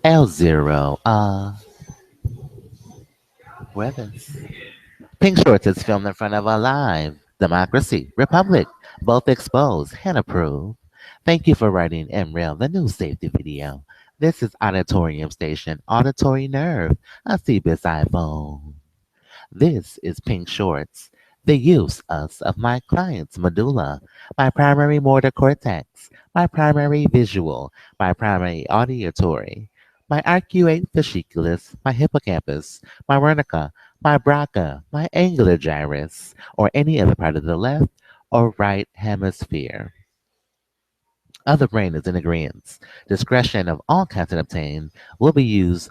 L0, weather. Pink Shorts is filmed in front of a live democracy, republic, both expose and approve. Thank you for writing MREL, the new safety video. This is Auditorium Station, Auditory Nerve, a CBIS iPhone. This is Pink Shorts, the use of my client's medulla, my primary motor cortex, my primary visual, my primary auditory, my arcuate fasciculus, my hippocampus, my wernicke, my bracha, my angular gyrus, or any other part of the left or right hemisphere. Other brain is in agreement. Discretion of all content obtained will be used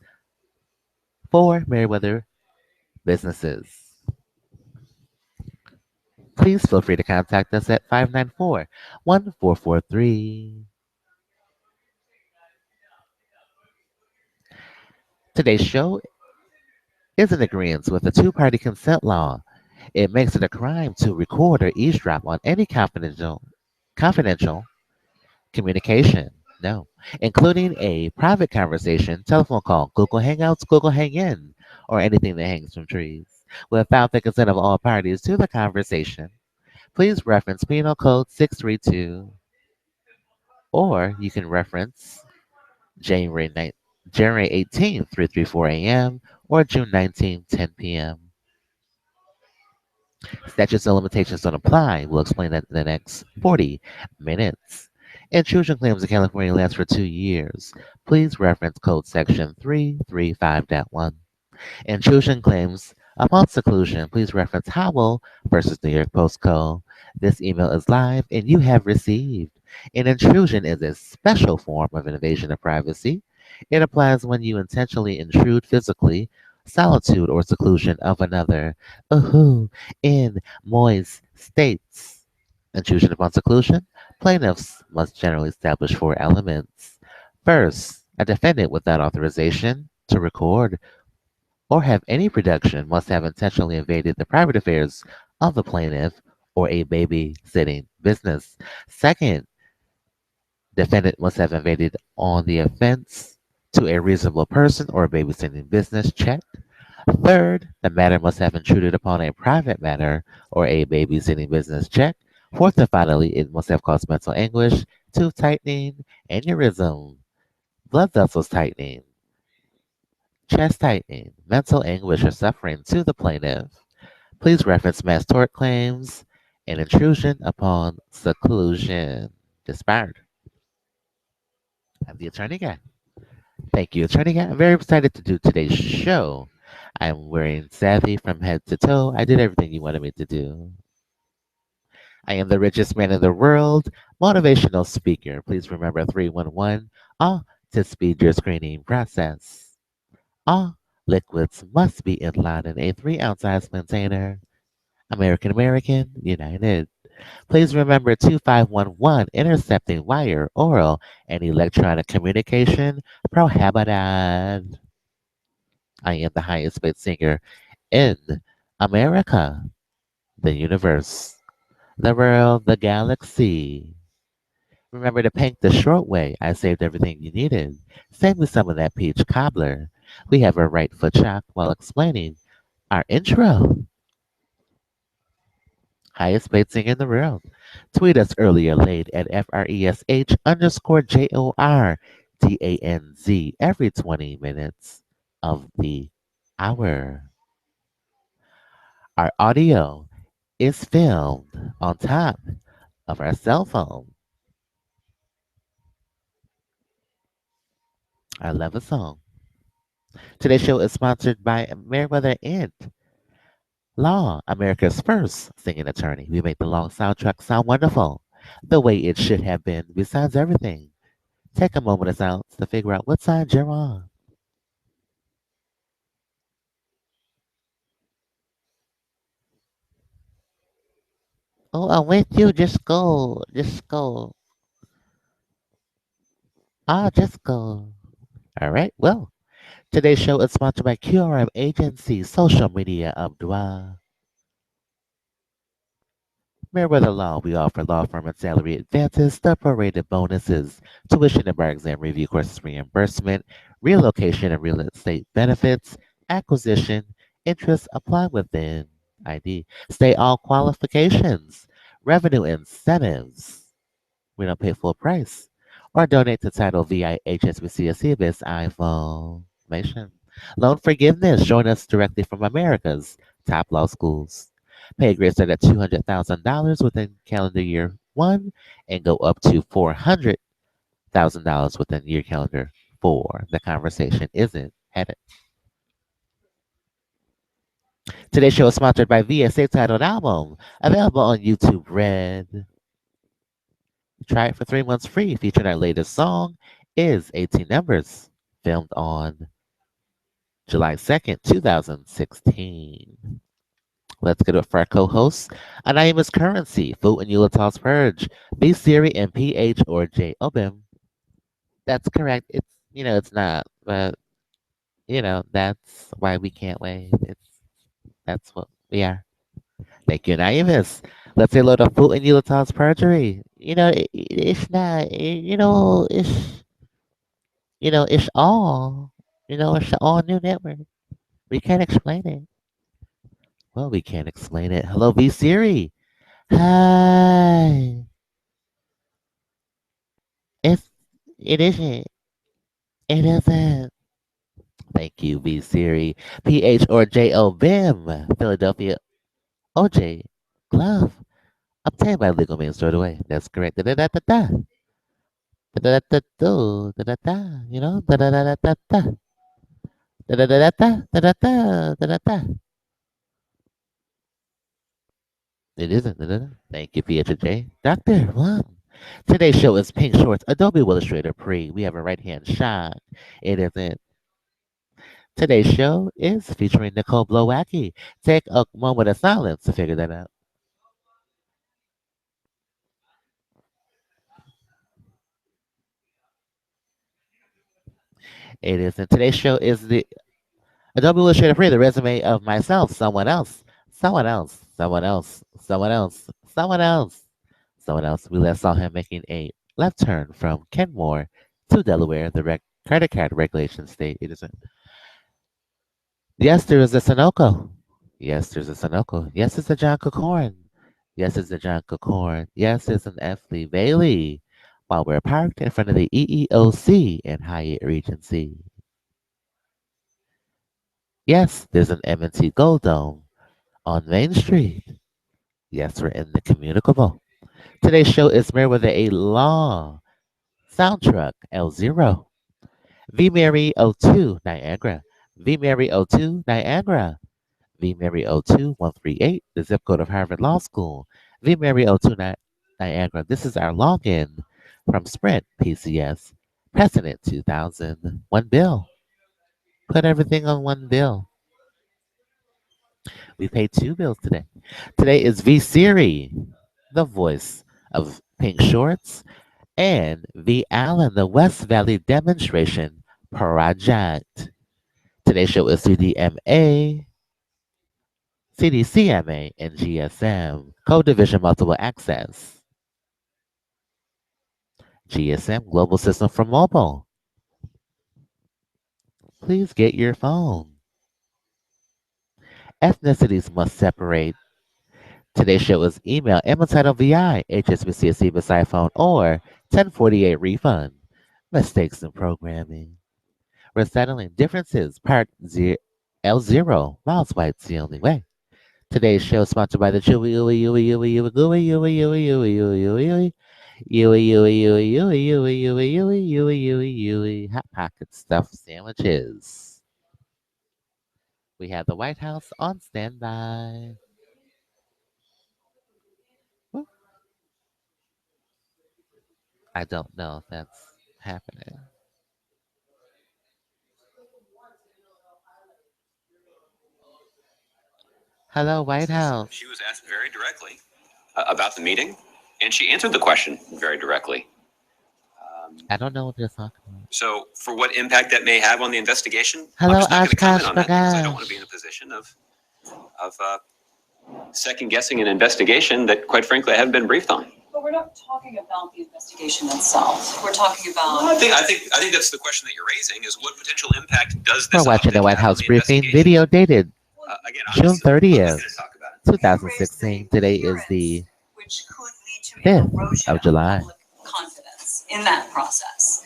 for Meriwether businesses. Please feel free to contact us at 594-1443. Today's show is in agreement with the two-party consent law. It makes it a crime to record or eavesdrop on any confidential communication. No, including a private conversation, telephone call, Google Hangouts, Google Hang In, or anything that hangs from trees, without the consent of all parties to the conversation. Please reference Penal Code 632, or you can reference January 9th, January 18th, 3:34 a.m. or June 19th, 10 p.m. Statutes and limitations don't apply. We'll explain that in the next 40 minutes. Intrusion claims in California last for 2 years. Please reference code section 335.1. Intrusion claims upon seclusion. Please reference Howell versus New York Post Code. This email is live and you have received. An intrusion is a special form of invasion of privacy. It applies when you intentionally intrude physically, solitude or seclusion of another. In moist states. Intrusion upon seclusion. Plaintiffs must generally establish four elements. First, a defendant without authorization to record or have any production must have intentionally invaded the private affairs of the plaintiff or a babysitting business. Second, defendant must have invaded on the offense to a reasonable person or a babysitting business check. Third, the matter must have intruded upon a private matter or a babysitting business check. Fourth and finally, it must have caused mental anguish, tooth tightening, aneurysm, blood vessels tightening, chest tightening, mental anguish or suffering to the plaintiff. Please reference mass tort claims and intrusion upon seclusion. Disbarred. I'm the attorney guy. Thank you, attorney guy. I'm very excited to do today's show. I'm wearing savvy from head to toe. I did everything you wanted me to do. I am the richest man in the world, motivational speaker. Please remember 311 to speed your screening process. All liquids must be in line in a 3-ounce size container. American, United. Please remember 2511 intercepting wire, oral, and electronic communication prohibited. I am the highest paid singer in America, the universe, the world, the galaxy. Remember to paint the short way. I saved everything you needed. Save me some of that peach cobbler. We have our right foot chopped while explaining our intro. Highest paid singer in the world. Tweet us earlier late at FRESH_JORDANZ every 20 minutes of the hour. Our audio is filmed on top of our cell phone. I love a song. Today's show is sponsored by MerriweatherA.Law, America's first singing attorney. We make the long soundtrack sound wonderful, the way it should have been, besides everything. Take a moment of silence to figure out what side you're on. Oh, I'm with you. Just go. Just go. Just go. All right. Well, today's show is sponsored by QRM Agency, Social Media Abdua. Meriwether Law, we offer law firm and salary advances, the prorated bonuses, tuition and bar exam review courses reimbursement, relocation and real estate benefits, acquisition, interest apply within ID, state all qualifications, revenue incentives. We don't pay full price. Or donate to Title VI HSBC this iPhone. Information. Loan forgiveness. Join us directly from America's top law schools. Pay grade start at $200,000 within calendar year one and go up to $400,000 within year calendar four. The conversation isn't headed. Today's show is sponsored by VSA titled album, available on YouTube Red. Try it for 3 months free, featuring our latest song, Is 18 Numbers, filmed on July 2nd, 2016. Let's get it for our co-hosts. Anonymous Currency, Food and Eulata's Purge, B Siri and PH or J Obim. That's correct. It's not, but that's why we can't wait. That's what we are. Thank you, Anonymous. Let's say hello to Food and Eulata's Perjury. It's not, it's all, it's all new network. We can't explain it. Well, we can't explain it. Hello, V Siri. Hi. It's, it isn't. It isn't. Thank you, V Siri. PH or JO Bim. Philadelphia OJ. Glove. Obtained by legal means stored away. That's correct. Da da da da da. Da da da da da da da. Da da da da da da. Da da da da da da da da da da da. It isn't. Thank you, PHJ. Doctor, what? Today's show is Pink Shorts, Adobe Willustrator Pre. We have a right hand shot. It isn't. Today's show is featuring Nicole Blowacki. Take a moment of silence to figure that out. It isn't. Today's show is the Adobe Illustrator Free, the resume of myself, someone else, someone else, someone else, someone else, someone else, someone else. We last saw him making a left turn from Kenmore to Delaware, the credit card regulation state. It isn't. Yes, there is a Sunoco. Yes, there's a Sunoco. Yes, it's a John Corn. Yes, it's a John Corn. Yes, it's an F. Lee Bailey. While we're parked in front of the EEOC in Hyatt Regency. Yes, there's an M&T Gold Dome on Main Street. Yes, we're in the communicable. Today's show is MerriweatherA.Law. Soundtruck L0. V Mary O2 Niagara. V Mary O2 Niagara. V Mary O2 138, the zip code of Harvard Law School. V Mary O2 Niagara. This is our login from Sprint PCS. Precedent 2000. One bill. Put everything on one bill. We paid two bills today. Today is V Siri, the voice of Pink Shorts, and V Allen, the West Valley Demonstration Project. Today's show is CDMA, CDCMA, and GSM, Code Division Multiple Access. GSM, Global System for Mobile. Please get your phone. Ethnicities must separate. Today's show is email, title VI, HSBC beside phone, or 1048 refund. Mistakes in programming. We're settling differences, part L0. Miles White's the only way. Today's show is sponsored by the Chewy Yui Yui Yui Yui Gooey Yui Yui Yui Yui Yui Yui Yui Yui Yui Yui Yui Yui Yui Yui Yui Yui Hot Pocket Stuffed Sandwiches. We have the White House on standby. I don't know if that's happening. Hello, White House. She was asked very directly about the meeting, and she answered the question very directly. I don't know what you're talking about. So, for what impact that may have on the investigation, hello, I'm just not going to comment Oshkosh on that because I don't want to be in a position of second-guessing an investigation that, quite frankly, I haven't been briefed on. But we're not talking about the investigation itself. We're talking about. I think that's the question that you're raising: is what potential impact does this? We're watching the White House briefing video dated again, June 30th, talk about it. 2016. Today is the which could lead to an 5th erosion of July. public confidence in that process.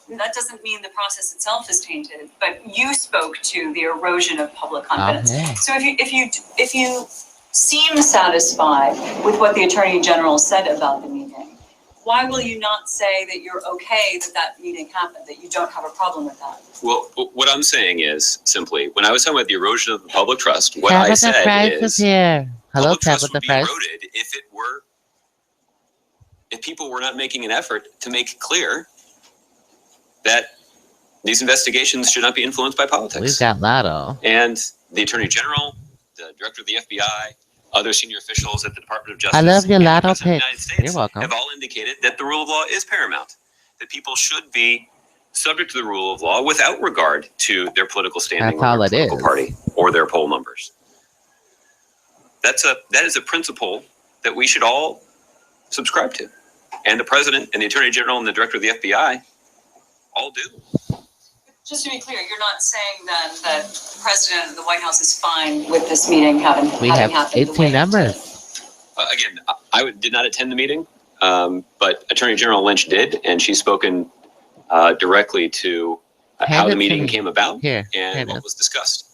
That doesn't mean the process itself is tainted, but you spoke to the erosion of public confidence. Okay. So if you seem satisfied with what the Attorney General said about the meeting, why will you not say that you're okay that meeting happened, that you don't have a problem with that? Well, what I'm saying is simply, when I was talking about the erosion of the public trust, what I said is here. Hello, public trust Tabitha would be Price. eroded if people were not making an effort to make clear that these investigations should not be influenced by politics. We've got Lotto. And the Attorney General, the Director of the FBI, other senior officials at the Department of Justice, I love your and the Lotto President of the United picks. States You're welcome. have all indicated that the rule of law is paramount, that people should be subject to the rule of law without regard to their political standing That's all or it their political is. party or their poll numbers. That is a principle that we should all subscribe to. And the President and the Attorney General and the Director of the FBI all do. Just to be clear, you're not saying then that the President and the White House is fine with this meeting having We having have happened the 18 way it numbers. Again, I did not attend the meeting, but Attorney General Lynch did, and she's spoken directly to Hand how it the to meeting me. came about Here, and here it what is. was discussed.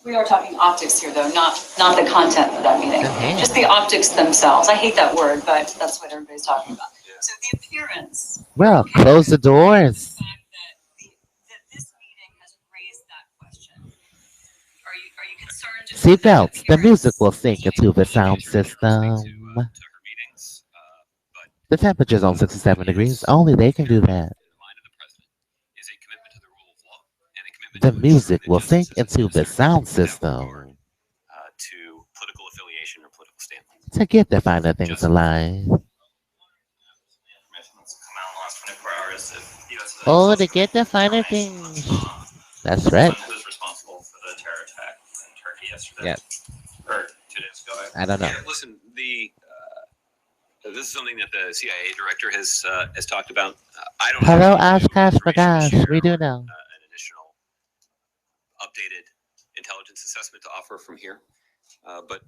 We are talking optics here, though, not the content of that meeting. Okay. Just the optics themselves. I hate that word, but that's what everybody's talking about. Yeah. So the appearance. Well, close the doors. The fact that this meeting has raised that question. Are you concerned? Seatbelts. The appearance music will sink into the sound system. To her meetings, but The temperature's on 67 degrees. Only they can do that. in the mind of the President is a commitment to the rule of law and a commitment The to music ensure will that sink justice is into the administered sound without regard, system to political affiliation or political standing. to get the finer things in life. Oh, to get the finer things. That's right. Who's responsible for the terror attack in Turkey yesterday? Yes. Or 2 days ago. I don't know. Yeah, listen, this is something that the CIA director has talked about. I don't Hello, have any Oshkosh information to Bagosh. share We do or, know. an additional updated intelligence assessment to offer from here. But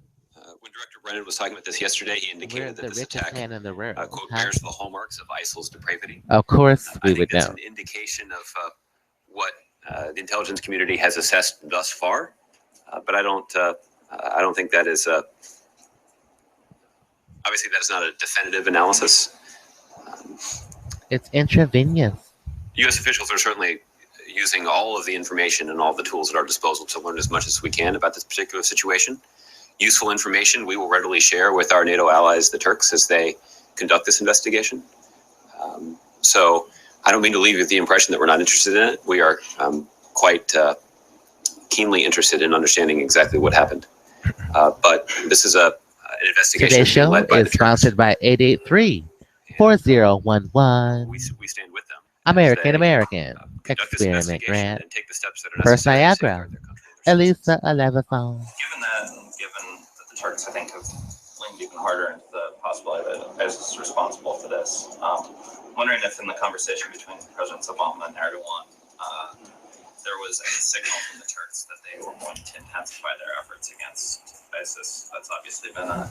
when Director Brennan was talking about this yesterday, he We're indicated the that this richest attack, man in the world. quote, Huh? bears the hallmarks of ISIL's depravity. Of course, I we think would that's know. an indication of what the intelligence community has assessed thus far. But I don't think that is obviously that is not a definitive analysis. It's intravenous. U.S. officials are certainly using all of the information and all the tools at our disposal to learn as much as we can about this particular situation. Useful information we will readily share with our NATO allies, the Turks, as they conduct this investigation. So I don't mean to leave you with the impression that we're not interested in it. We are quite keenly interested in understanding exactly what happened. But this is an investigation Today's show led by is the Turks. sponsored by 883-4011. We stand with them. American as they, American. conduct this Experiment investigation grant. and take the steps that are First necessary to Niagara. safeguard their country and their citizens. Elisa Alevazon. Given that, and given that the Turks, I think, have leaned even harder into the possibility that ISIS is responsible for this, wondering if in the conversation between Presidents Obama and Erdogan, there was any signal from the Turks that they were going to intensify their efforts against ISIS. That's obviously been a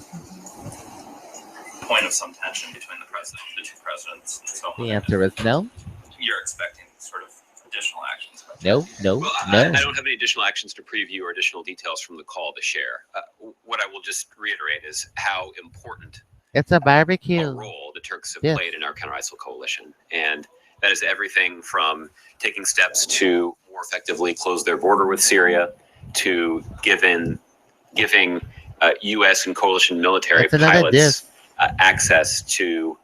point of some tension between the two presidents. So The answer is no. you're expecting sort of additional actions. No, no, Well, no. I don't have any additional actions to preview or additional details from the call to share. What I will just reiterate is how important It's a a barbecue. role the Turks have Yes. played in our counter-ISIL coalition. And that is everything from taking steps to more effectively close their border with Syria to giving U.S. and coalition military That's another pilots diss. access to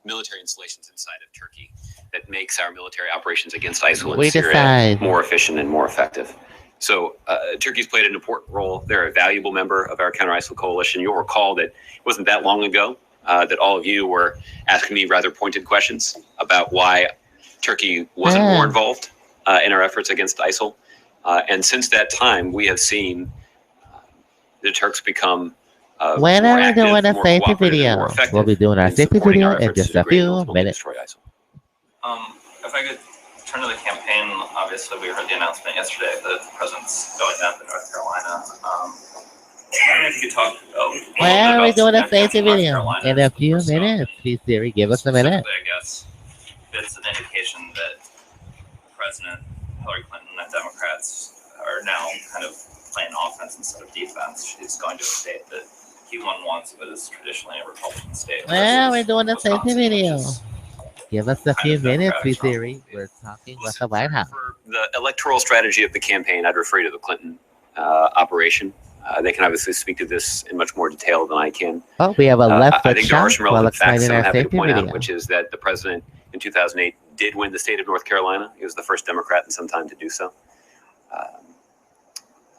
military installations inside of Turkey that makes our military operations against ISIL in We Syria decide. more efficient and more effective. So Turkey's played an important role. They're a valuable member of our counter-ISIL coalition. You'll recall that it wasn't that long ago that all of you were asking me rather pointed questions about why Turkey wasn't more involved in our efforts against ISIL. And since that time, we have seen the Turks become When more are we active, doing a more safety cooperative, and video? more effective We'll be doing our in safety supporting video our in efforts just to a degrade and few ultimately minutes. destroy ISIL. If I could turn to the campaign, obviously we heard the announcement yesterday that the president's going down to North Carolina. I don't know if you could talk a little bit When are we about doing a significance safety of North video? Carolina In a few for Stone. minutes. Please, Siri, give us a minute. Specifically, I guess it's an indication that President Hillary Clinton and Democrats are now kind of playing offense instead of defense. She's going to a state that he won once, but is traditionally a Republican state. When are we doing a safety Wisconsin, which video? is Give us a kind few of minutes, Democratic please, strong. Siri. We're talking with Listen, the White House. for the electoral strategy of the campaign, I'd refer you to the Clinton operation. They can obviously speak to this in much more detail than I can. Oh, we have a left I foot think there are shot some while relevant facts explaining that I'm our happy to safety point video. out, which is that the president in 2008 did win the state of North Carolina. He was the first Democrat in some time to do so.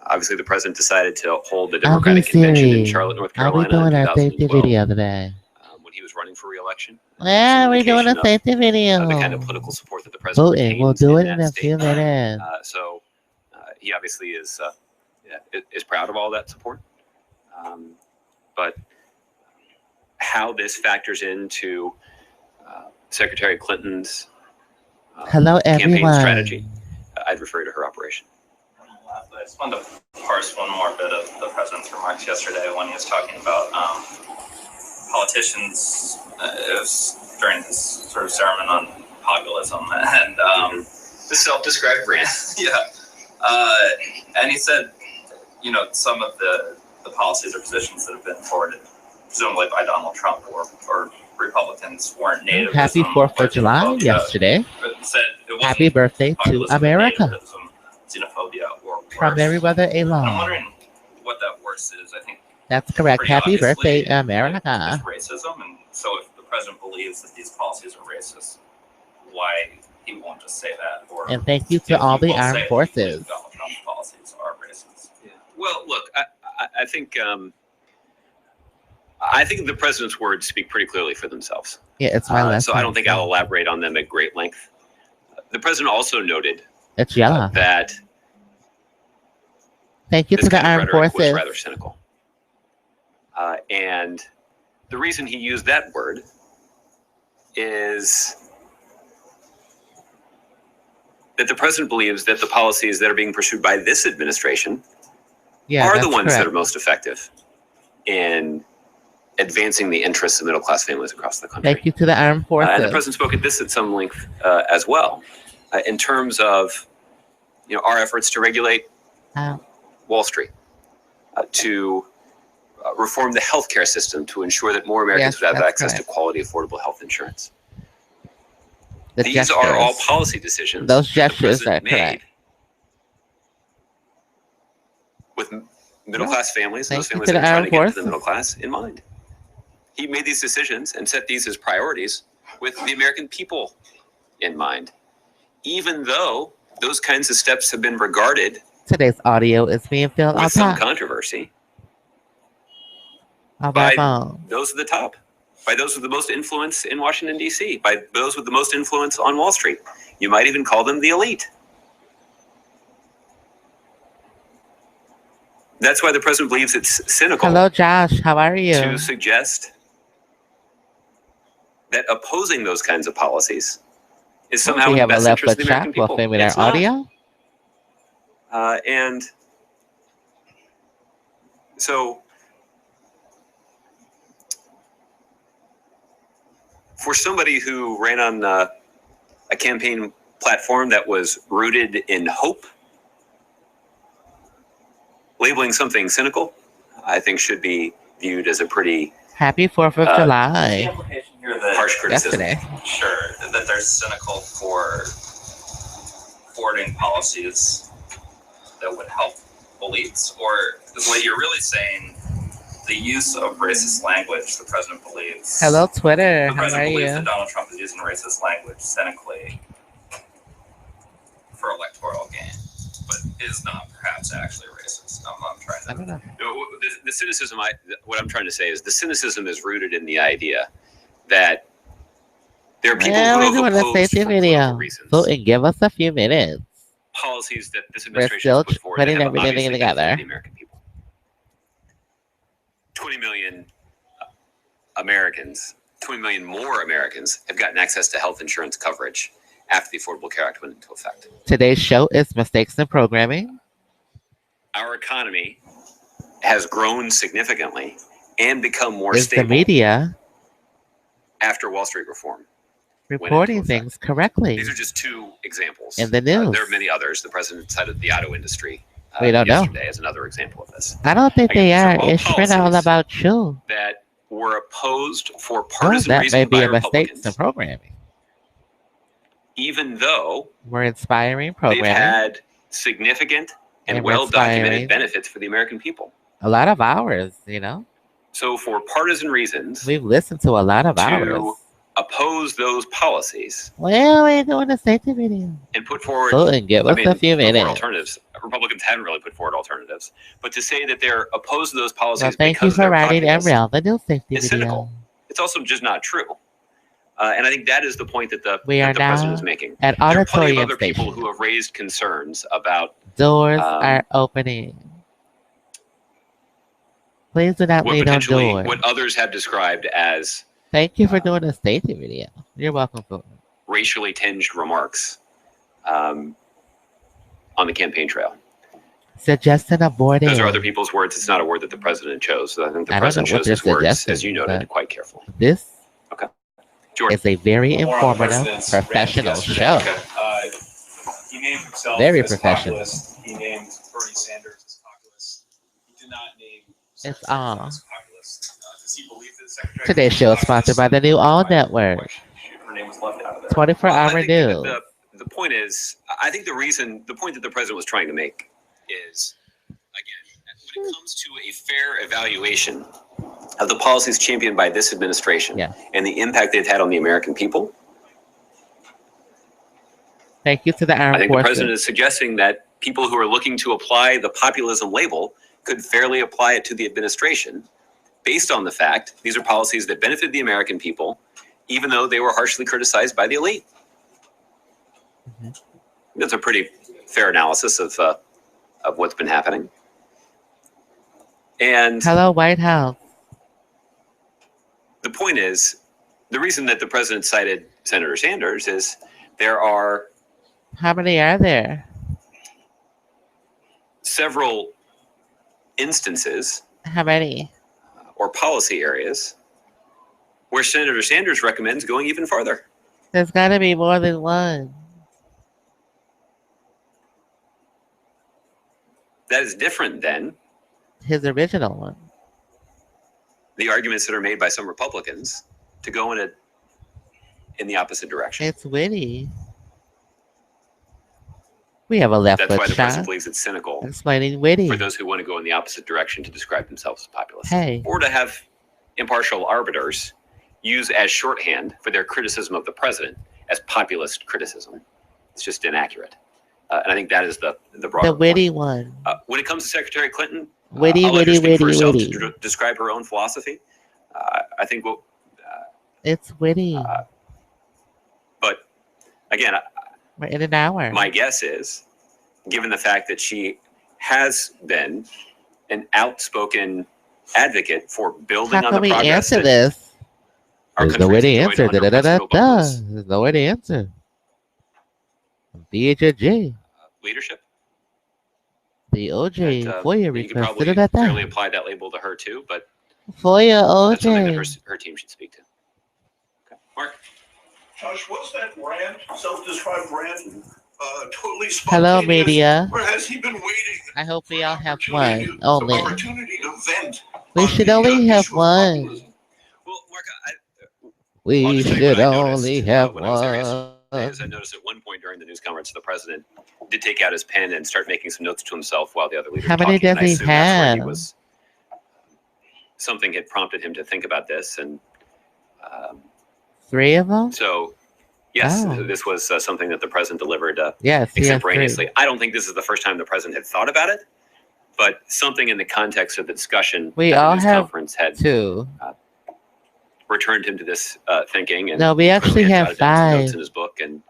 Obviously, the president decided to hold the Democratic convention in Charlotte, North Are we Carolina in doing our safety 2012 video today? when he was running for re-election. When are we doing a Indication of, safety video? the kind of political support that the president Voting. We'll retains do it in in that a state. few minutes. So he obviously is proud of all that support. But how this factors into Secretary Clinton's Hello, campaign everyone. strategy, I'd refer you to her operation. I just wanted to parse one more bit of the president's remarks yesterday when he was talking about politicians. It was during his sort of sermon on populism and The self-described brand. yeah, and he said, you know, some of the policies or positions that have been forwarded, presumably by Donald Trump or Republicans, weren't native. Happy 4th of July yesterday. Happy birthday to America. Xenophobia or From worse. MerriweatherA.Law. I'm wondering what that worse is. I think That's correct. pretty Happy obviously birthday, America. it's racism, and so if the president believes that these policies are racist, why he won't just say that? Or And thank you to all the armed forces. Donald Trump's policies are racist. Yeah. Well, look, I think the president's words speak pretty clearly for themselves. Yeah, it's my last So I don't think I'll elaborate on them at great length. The president also noted It's yellow. that Thank you this to the kind of armed rhetoric forces. was rather cynical. And the reason he used that word is that the president believes that the policies that are being pursued by this administration are the ones that are most effective in advancing the interests of middle-class families across the country. Thank you to the armed forces. And the president spoke at this at some length as well, in terms of our efforts to regulate Wall Street, to reform the healthcare system to ensure that more Americans would have access to quality, affordable health insurance. These are all policy decisions. Those gestures that the are president correct. made with middle-class families, and those Thank you families to that the are trying armed to get to the forces. middle class in mind. He made these decisions and set these as priorities with the American people in mind, even though those kinds of steps have been regarded Today's audio is being filmed on with some top controversy of by our phone. those at the top, by those with the most influence in Washington, D.C., by those with the most influence on Wall Street. You might even call them the elite. That's why the president believes it's cynical Hello, Josh. How are you? to suggest that opposing those kinds of policies is somehow we in the have a best left interest foot of the American shot while people. filming our It's not. audio. And so for somebody who ran on a campaign platform that was rooted in hope, labeling something cynical, I think should be viewed as a pretty Happy 4th of The July. implication here that harsh criticism. Yesterday. sure that they're cynical for forwarding policies that would help elites, or is what you're really saying the use of racist language the president believes. Hello, Twitter. The How president are believes you? that Donald Trump is using racist language cynically for electoral gain, but is not perhaps actually racist. I'm trying to. I don't know. No, the cynicism, what I'm trying to say is the cynicism is rooted in the idea that there are people Yeah, who we're have doing a opposed safety for political video. reasons Vote and give us a few minutes. policies that this We're administration still has put forward that putting have everything obviously together. benefited the American people. 20 million Americans, 20 million more Americans have gotten access to health insurance coverage after the Affordable Care Act went into effect. Today's show is Mistakes in Programming. Our economy has grown significantly and become more Is the stable media after Wall Street reform. reporting things correctly These are just two examples. in the news? There are many others. The president cited the auto industry We don't know. yesterday as another example of this. I don't think Again, they these are. are all It's been all policies about you. That were opposed for Oh, partisan that may reasons be by a mistake in Republicans, programming. even though We're inspiring they've programming. had significant and And well-documented inspiring. benefits for the American people. A lot of hours, you know. So for partisan reasons, We've listened to a lot of hours. to oppose those policies Well, we're doing a safety video. and put forward, So, and give us a few put forward minutes. alternatives. Republicans haven't really put forward alternatives, but to say that they're opposed to those policies Well, thank you because for they're writing populist, Emerald, the new safety it's video. cynical. It's also just not true. And I think that is the point that the We are that the president now is making. At There are plenty of Auditorium other people Station. who have raised concerns about Doors are opening. Please do not what lean on potentially doors. what others have described as Thank you for doing a safety video. You're welcome for it. racially tinged remarks on the campaign trail. Suggesting aborting. Those are other people's words. It's not a word that the president chose. So I think the I don't president know what chose his you're words, suggesting, as you noted, but- quite carefully. This Jordan, is a very More on the informative, president's professional rant show. yesterday. He named himself Very as professional. populist. He named Bernie Sanders as populist. He did not name It's Secretary on. Clinton as populist. Does he believe that the Secretary Today's show is sponsored by the new All Network. Her name was left out of there. 24-hour I think news. that the point is, I think the point that the president was trying to make is, again, when it comes to a fair evaluation of the policies championed by this administration Yeah. and the impact they've had on the American people, Thank you to the I armed think the forces. president is suggesting that people who are looking to apply the populism label could fairly apply it to the administration based on the fact these are policies that benefit the American people, even though they were harshly criticized by the elite. Mhm. That's a pretty fair analysis of what's been happening. And Hello, White House. the point is, the reason that the president cited Senator Sanders is there are How many are there? several instances How many? or policy areas where Senator Sanders recommends going even farther. There's got to be more than one. That is different than His original one. the arguments that are made by some Republicans to go in the opposite direction. It's witty. We have a left That's why foot the president shot believes it's cynical explaining witty. for those who want to go in the opposite direction to describe themselves as populist. Hey, Or to have impartial arbiters use as shorthand for their criticism of the president as populist criticism. It's just inaccurate. And I think that is the broader the witty point. one. When it comes to Secretary Clinton, Witty, I'll let her witty, speak for witty, herself witty. to describe her own philosophy. I think what, It's witty. but again, We're in an hour. my guess is, given the fact that she has been an outspoken advocate for building How on can the we progress answer that this? our There's no country way to has answer. enjoyed under President Obama's There's no way to answer. DHG. leadership. The OJ That, FOIA you could request. probably fairly apply that label to her too, but FOIA that's something that OJ. her team should speak to. Okay. Mark, Josh, was that rant, self-described rant, totally spontaneous? Hello, media. Or has he been waiting? I hope we all have opportunity- one only. Opportunity to vent. We on should the, only have issue of one. populism? well, Mark, I'll We just tell you should what I only noticed, have when I was there one. yesterday, is I noticed at one point during the news conference, the president did take out his pen and start making some notes to himself while the other leaders How many talking, and does I he assume that's where he have? was. Something had prompted him to think about this, and 3 of them? so yes, Oh. this was something that the president delivered Yes, he has 3. extemporaneously. I don't think this is the first time the president had thought about it, but something in the context of the discussion We at the all news have conference had 2. returned him to this thinking. And No, we actually clearly had have jotted down some notes 5. in his book and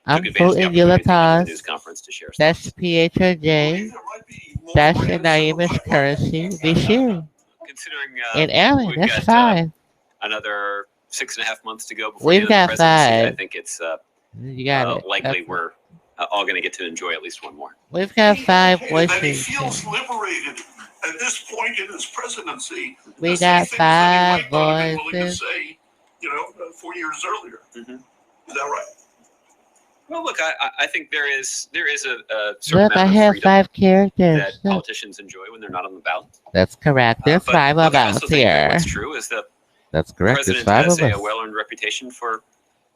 I'm took advantage of the voting opportunity to come to the news Yulitas. conference to share. Dash PHRJ. There might be more Dash rants and Naimish about Currency. Be sure. considering And Ellen, we've that's got fine. another 6.5 months to go before We've the end of the got presidency, I 5. think it's You got it. likely That's- we're all going to get to enjoy at least one more. We've got 5 And voice that he streams. feels liberated at this point in his presidency. We to say got things that he 5 might not have been willing to voices. say, 4 years earlier. Mhm. Is that right? Well, look, I think there is a certain Look, I amount of have freedom 5 characters. that politicians enjoy when they're not on the ballot. That's correct. There's But 5 look, of I us also think that here. what's true is that That's the correct. There's president 5 has of a us. well-earned reputation for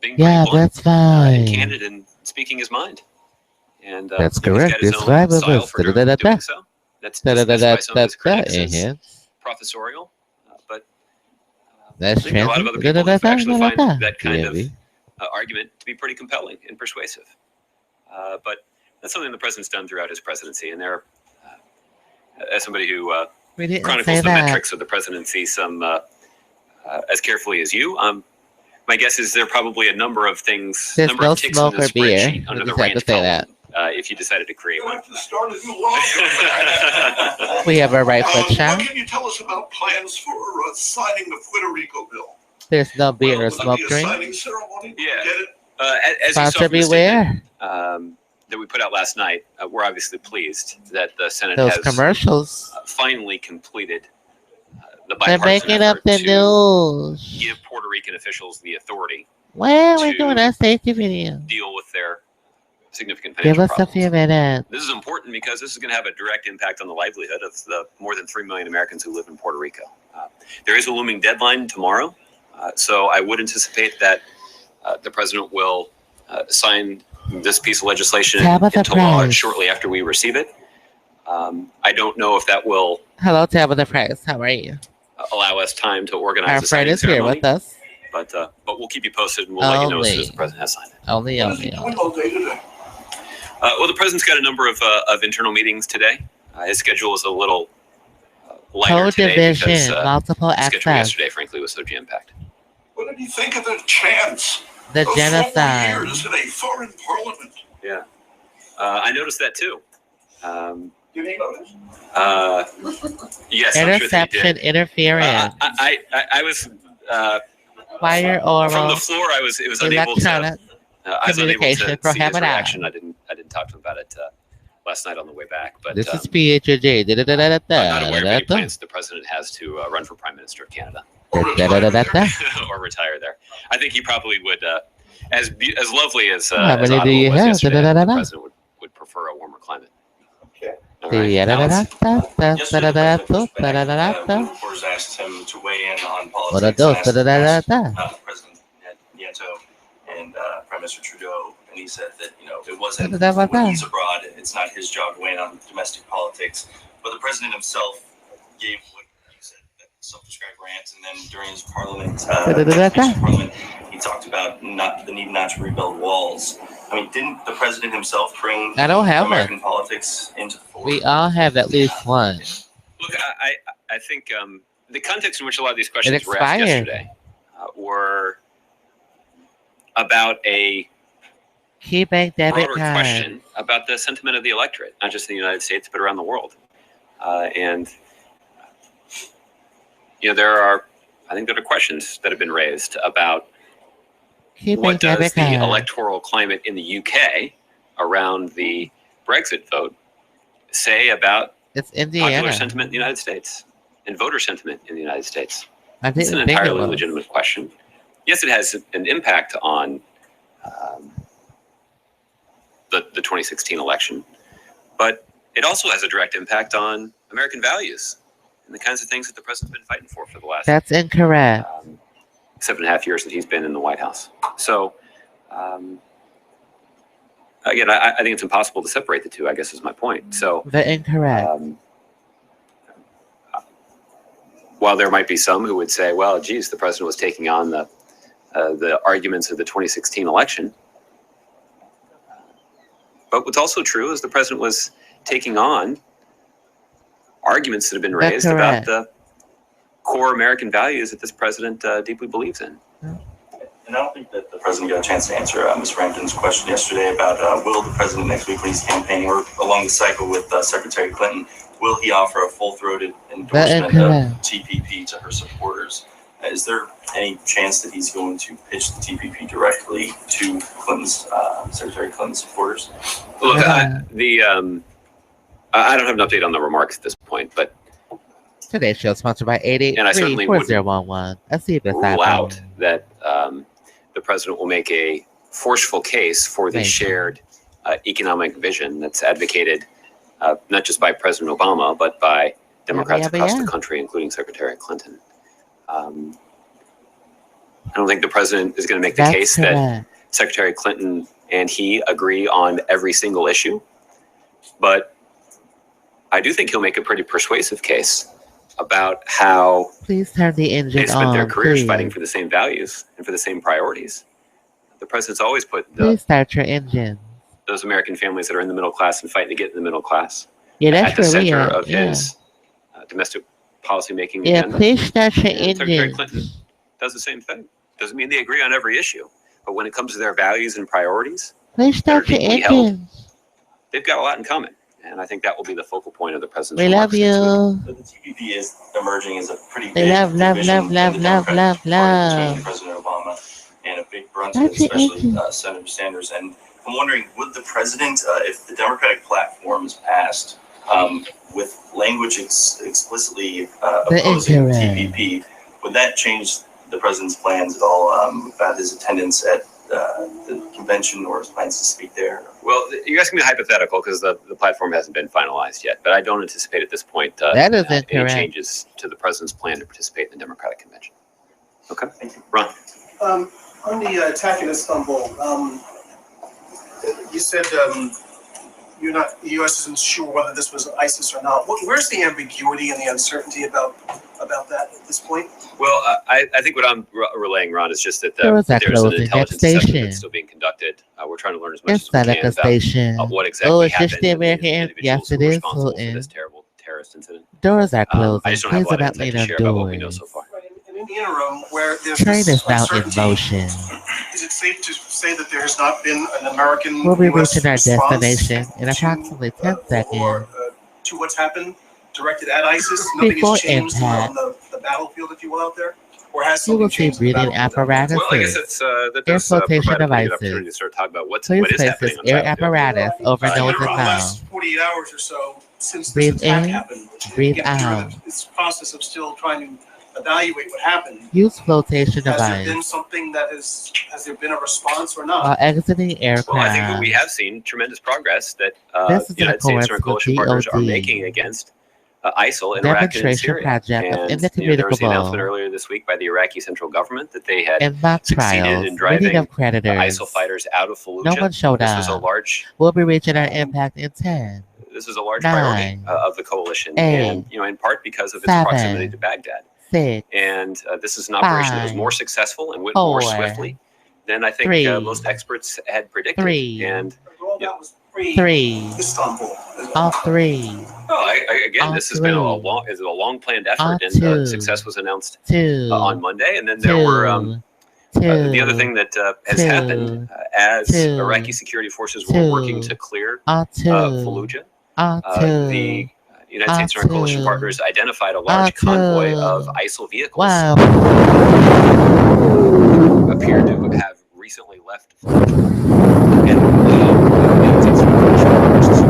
being Yeah, pretty blunt that's and fine. candid and speaking his mind. And That's he's got correct. his There's own 5 of style us. for doing so. That's dismissed by some of his critics as Yes. professorial, but That's I think there are a lot of other people who actually find that kind of argument to be pretty compelling and persuasive. But that's something the president's done throughout his presidency, and there, as somebody who We didn't say chronicles the that. metrics of the presidency some as carefully as you, my guess is there are probably a number of things, There's number no of ticks in smoke the or beer. spreadsheet under We the just have to rant say that. column, if you decided to create You one. have to start a new law. We have a right foot What shot. can you tell us about plans for signing the Puerto Rico bill? There's no beer Will or there smoke be a drink. signing ceremony? Yeah. Get it? As you saw Sponsor from the statement beware. that we put out last night, we're obviously pleased that the Senate Those has commercials. finally completed the They're bipartisan making up effort the to news. give Puerto Rican officials the authority When are we to doing our safety video? deal with their significant Give financial us a problems. few minutes. This is important because this is going to have a direct impact on the livelihood of the more than 3 million Americans who live in Puerto Rico. There is a looming deadline tomorrow, so I would anticipate that the president will sign this piece of legislation into law shortly after we receive it. I don't know if that will Hello, Tabitha Price. How are you? allow us time to organize Our the friend signing is here ceremony, with us. but we'll keep you posted and we'll let you know as soon as the president has signed it. Only. What is he doing all day today? Well, the president's got a number of internal meetings today. His schedule is a little lighter today because Co-division, multiple his schedule access, yesterday, frankly, was so jam-packed. What did he think of the chance the of 4 genocide. years in a foreign parliament? Yeah, I noticed that too. Did he notice? Yes, I'm sure that he Interception, did. interference, I was fire, from oral, the floor. It was unable to. electronic I was unable to communication, see his prohibited. reaction. I didn't talk to him about it last night on the way back. But This is PHJ. I'm not aware of any plans the president has to run for prime minister of Canada or retire there. I think he probably would, as lovely as How many Ottawa do you was have? yesterday, the president would prefer a warmer climate. Okay. All right. Yesterday, the pushback, reporters asked him to weigh in on What are politics. those? And asked, President Nieto and Prime Minister Trudeau, and he said that it wasn't when he's abroad, it's not his job to weigh in on domestic politics. But the president himself gave what he said, that self-described rant, and then during his parliament, he talked about the need not to rebuild walls. I mean, didn't the president himself bring I don't have American politics into the fore? We all have at least one. Look, I think the context in which a lot of these questions were asked expired. yesterday were about a KeyBank debit broader card. question about the sentiment of the electorate, not just in the United States, but around the world. And there are questions that have been raised about KeyBank what does debit the card. electoral climate in the UK around the Brexit vote say about It's popular Indiana. sentiment in the United States and voter sentiment in the United States? I It's an didn't think it entirely was. legitimate question. Yes, it has an impact on the 2016 election, but it also has a direct impact on American values and the kinds of things that the president's been fighting for the last That's incorrect. 7.5 years that he's been in the White House. So, again, I think it's impossible to separate the two, I guess is my point. So, But incorrect. while there might be some who would say, well, geez, the president was taking on the arguments of the 2016 election. But what's also true is the president was taking on arguments that have been raised about the core American values that this president deeply believes in. And I don't think that the president got a chance to answer Ms. Rampton's question yesterday about will the president next week when he's campaigning or along the cycle with Secretary Clinton, will he offer a full-throated endorsement of TPP to her supporters? Is there any chance that he's going to pitch the TPP directly to Clinton's Secretary Clinton's supporters? Look, I don't have an update on the remarks at this point, but Today's show is sponsored by and I certainly 884011. Let's see if it's rule out that the president will make a forceful case for the shared economic vision that's advocated not just by President Obama, but by Democrats across the country, including Secretary Clinton. I don't think the president is going to make the case that Secretary Clinton and he agree on every single issue, but I do think he'll make a pretty persuasive case about how please turn the engine they spent their careers please. Fighting for the same values and for the same priorities. The president's always put please start your engine. Those American families that are in the middle class and fighting to get in the middle class that's at the center of his domestic policy making agenda. Please start your engine. Secretary Clinton does the same thing. Doesn't mean they agree on every issue, but when it comes to their values and priorities, please start your engine. They've got a lot in common. And I think that will be the focal point of the president's We love you. The TPP is emerging as a pretty big love between President President Obama and a big brunt of it, especially Senator Sanders. And I'm wondering, would the president, if the Democratic platform is passed with language explicitly opposing TPP, would that change the president's plans at all about his attendance at the convention or his plans to speak there? Well, you're asking me a hypothetical because the platform hasn't been finalized yet, but I don't anticipate at this point any changes to the president's plan to participate in the Democratic convention. Okay, thank you. Ron. On the attack in Istanbul, you said the U.S. isn't sure whether this was ISIS or not. Where's the ambiguity and the uncertainty about that at this point? Well, I think what I'm relaying, Ron, is just that there's an intelligence assessment that's still being conducted. We're trying to learn as much as we can about what exactly happened. The American, yes, it is. For this terrible terrorist incident. Doors are closed. I just don't have a lot of insight to share about what we know so far. In the interim, where there's train is now in motion. Is it safe to say that there has not been an American We'll be US reaching our destination in to, approximately 10 seconds. Or to what's happened, directed at ISIS? Nothing has changed on the battlefield, if you will, out there? Or has You will see changed breathing apparatus, Well, I guess that does flotation provide a pretty good devices. opportunity to start talking about what Please is place happening this on the air battlefield. apparatus over in nose the and last mouth. 48 hours or so since Breathe this attack in, happened. breathe Get through out. This process of still trying to evaluate what happened. Use flotation Has there device been something that has there been a response or not? while exiting aircraft. Well, I think that we have seen tremendous progress that This is the United States and our coalition partners are DOD. making against ISIL in Iraq and in Demonstration Syria. project of And there was the announcement indefeasible earlier this week by the Iraqi central government that they had and mock succeeded trials, in driving meeting of creditors. ISIL fighters out of Fallujah. No one showed This was a up. large We'll be reaching our impact in 10, this is a large 9, priority of the coalition, 8, and in part because of its 7, proximity to Baghdad. 6, And this is an operation that was 5, more successful and went more 4, swiftly than I think 3, most experts had predicted. 3, And All that was pre 3, Istanbul. all 3, again, this has been a long planned effort, and success was announced 2, on Monday. And then there were the other thing that has happened as Iraqi security forces were working to clear Fallujah. The United States and our coalition partners identified a large convoy of ISIL vehicles appeared to have recently left Fallujah, and the United States and our coalition partners to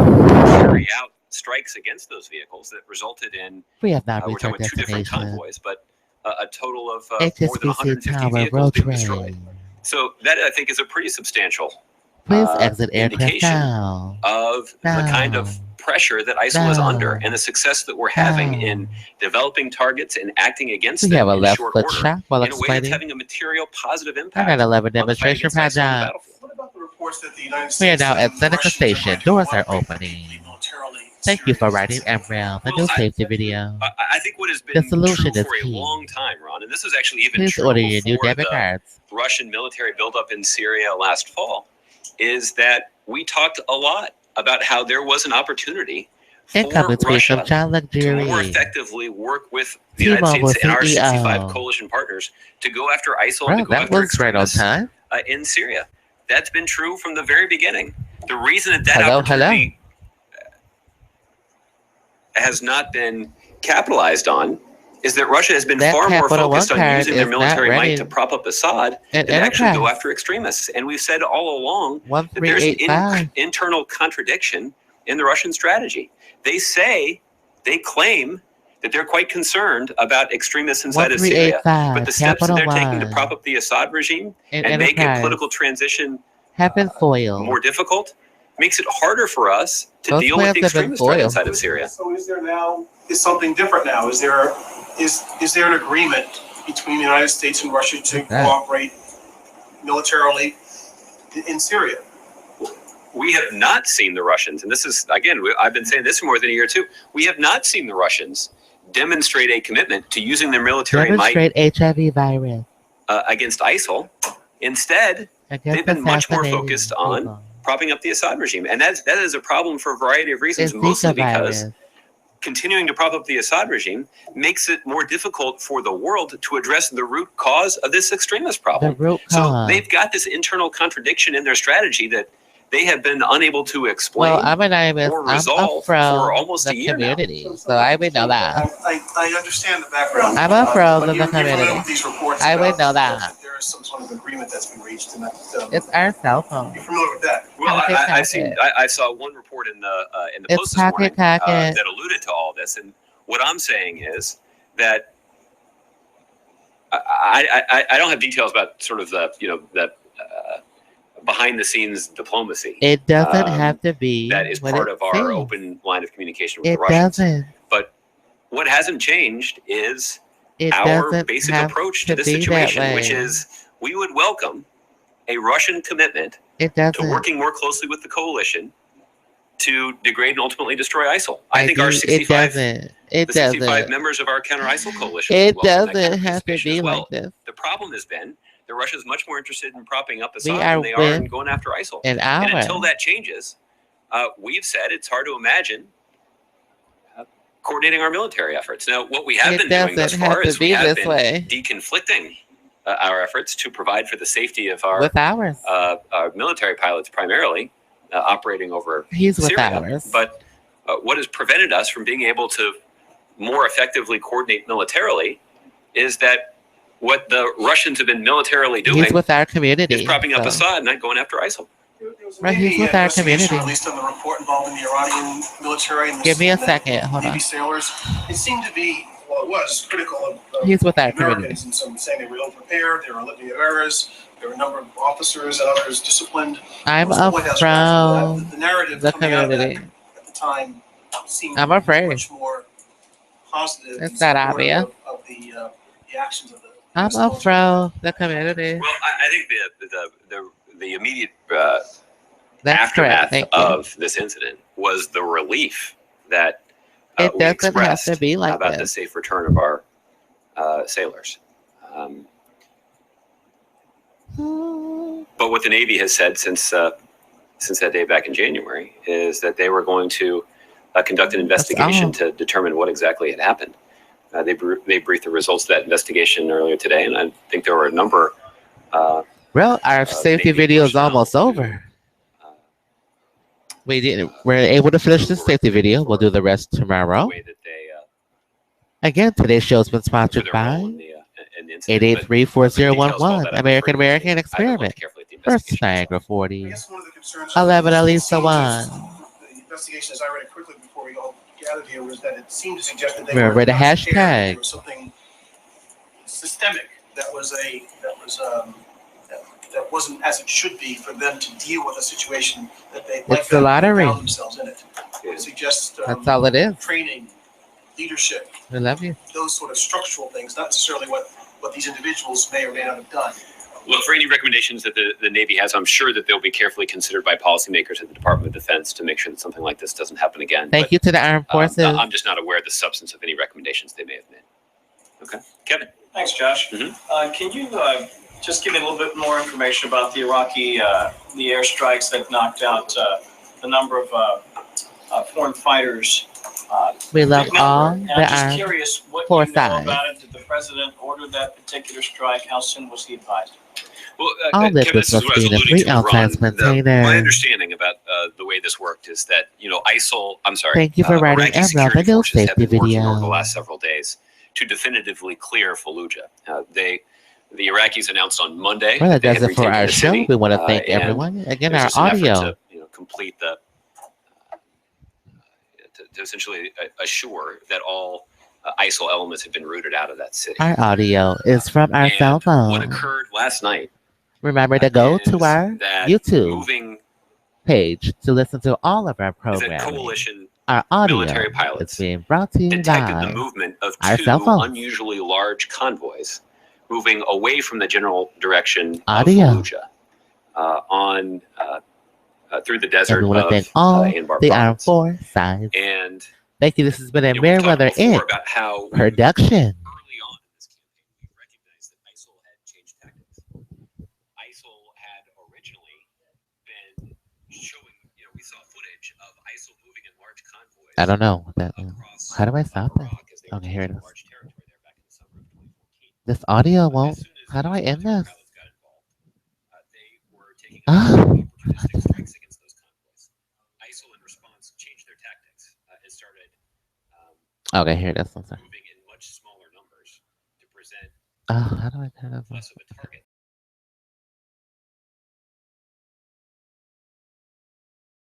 carry out strikes against those vehicles that resulted in we have not we're reached our talking about two different destination. convoys, but a total of more than HSBC 150 Tower vehicles road being destroyed. train. So that I think is a pretty substantial Please exit aircraft indication now. of the kind of pressure that ISIL is under and the success that we're having in developing targets and acting against We them have a in left short foot order shot while in a way that's explaining. having a material positive I impact. got 11 on the fight demonstration against ISIL on the projects. battlefield. What about the reports that the United We are States now at and Seneca Russians Station. going to Doors are cooperate opening. militarily in Thank you Syria? for writing Emerald, the Well, new safety video. I think what has The been solution true is for a key. long time, Ron, and this was actually even Please true order your new before debit the cards. Russian military buildup in Syria last fall, is that we talked a lot about how there was an opportunity Incoming tweet Russia from John to more Luxury. effectively work with the United T-Mobile States and our 65 CEO. coalition partners to go after ISIL Bro, and to go that after was right on extremists time. in Syria. That's been true from the very beginning. The reason that Hello, opportunity has not been capitalized on is that Russia has been That far more Capital focused One on card using their is not military might ready to prop up Assad at than actually go Enterprise. after extremists. And we've said all along that there's 1385. internal contradiction in the Russian strategy. They claim that they're quite concerned about extremists inside of Syria, but the steps that they're taking to prop up the Assad regime and make a political transition have been foiled. more difficult makes it harder for us to Those deal with plans the have been extremist threat foiled. inside of Syria. So is something different now? Is there an agreement between the United States and Russia to cooperate militarily in Syria? We have not seen the Russians, and this is, again, I've been saying this for more than a year too. We have not seen the Russians demonstrate a commitment to using their military might HIV virus against ISIL. Instead, they've been much more focused on propping up the Assad regime. And that is a problem for a variety of reasons, mostly because continuing to prop up the Assad regime makes it more difficult for the world to address the root cause of this extremist problem. So they've got this internal contradiction in their strategy that they have been unable to explain or resolve for almost a year now. So I would know that. I understand the background. I'm a pro of the You're familiar community. with these reports I would know about that. there is some sort of agreement that's been reached, and that It's our cell phone. you're familiar with that. Well, I saw one report in the Post this morning that alluded to all this, and what I'm saying is that I don't have details about sort of the behind the scenes diplomacy. It doesn't have to be. That is part of our open line of communication with the Russians. Doesn't. But what hasn't changed is our basic approach to this situation, which is we would welcome a Russian commitment to working more closely with the coalition to degrade and ultimately destroy ISIL. I think our 65 members of our counter-ISIL coalition. It doesn't have to be like this. The problem has been that Russia is much more interested in propping up Assad than they are in going after ISIL. And until that changes, we've said it's hard to imagine coordinating our military efforts. Now, what we have been doing thus far is we have been deconflicting our efforts to provide for the safety of our military pilots, primarily operating over Syria. But what has prevented us from being able to more effectively coordinate militarily is that what the Russians have been militarily doing with our community is propping up Assad, not going after ISIL. He's with our community. At least on the report involving the Iranian military and Give me a second. Hold Navy on. sailors. It seemed to be, well, it was critical of He's with our Americans, and some saying they were ill-prepared. There were a litany of errors. There were a number of officers and others disciplined. I'm from the narrative the coming out of community. that at the time seemed I'm afraid. much more positive. It's that obvious. Of the actions of the. I'm from the community. Well, I think the immediate aftermath of this incident was the relief that it we doesn't expressed have to be like about this. the safe return of our sailors. But what the Navy has said since that day back in January is that they were going to conduct an investigation to determine what exactly had happened. They briefed the results of that investigation earlier today, and I think there were a number. Well, our safety video is almost over. We're able to finish the safety video. We'll do the rest tomorrow. Again, today's show has been sponsored by 883-4011, American Experiment, First Niagara 40, 11 Elisa 1. The investigation, as I read it quickly before we all gathered here, was that it seemed to suggest that they Remember the hashtag. There was something systemic that wasn't as it should be for them to deal with a situation that they It's the lottery. found themselves in it. It suggests That's all it is. training, leadership, We love you. those sort of structural things, not necessarily what these individuals may or may not have done. Well, for any recommendations that the Navy has, I'm sure that they'll be carefully considered by policymakers at the Department of Defense to make sure that something like this doesn't happen again. Thank you to the Armed Forces. I'm just not aware of the substance of any recommendations they may have made. Okay. Kevin. Thanks, Josh. Can you just give me a little bit more information about the Iraqi the airstrikes that knocked out a number of foreign fighters We love big number. all And that I'm just are curious what for you know size. about it. Did the president order that particular strike? How soon was he advised? Well, All Kevin, liquids this is must what I was be in a alluding to with 3-ounce Ron. size container. My understanding about the way this worked is that, Thank you for writing Iraqi and security the new forces have safety been working over the video. last several days to definitively clear Fallujah. The Iraqis announced on Monday Well, that that they does had it for retaken our the show. city. We want to thank And everyone. Again, there's our just an effort audio. to complete to essentially assure that all ISIL elements have been rooted out of that city. Our audio is from our cell What phone. occurred last night Remember to go to is our that YouTube page to listen to all of our that programming. coalition Our audio military is pilots being brought to you detected the by movement of our cell two phones. unusually large convoys moving away from the general direction of Audio. Fallujah through the And desert we want to of thank all Anbar the armed province. forces. And Thank you. This has been a we've talked Merriweather before Inc. about how production. early on in this campaign we recognized that ISIL had changed tactics. ISIL had originally been showing, we saw footage of ISIL moving in large convoys. I don't know what that is. Across How do I stop it? Iraq as they were Okay, here it taking is. large territory there back in the summer of 2014. This audio As won't. soon as How do I those end military this? pilots got involved, they were taking opportunistic strikes against those convoys. ISIL, in response, changed their tactics and started Okay, here it is. I'm sorry. moving in much smaller numbers to present Oh, how do I turn this less off? of a target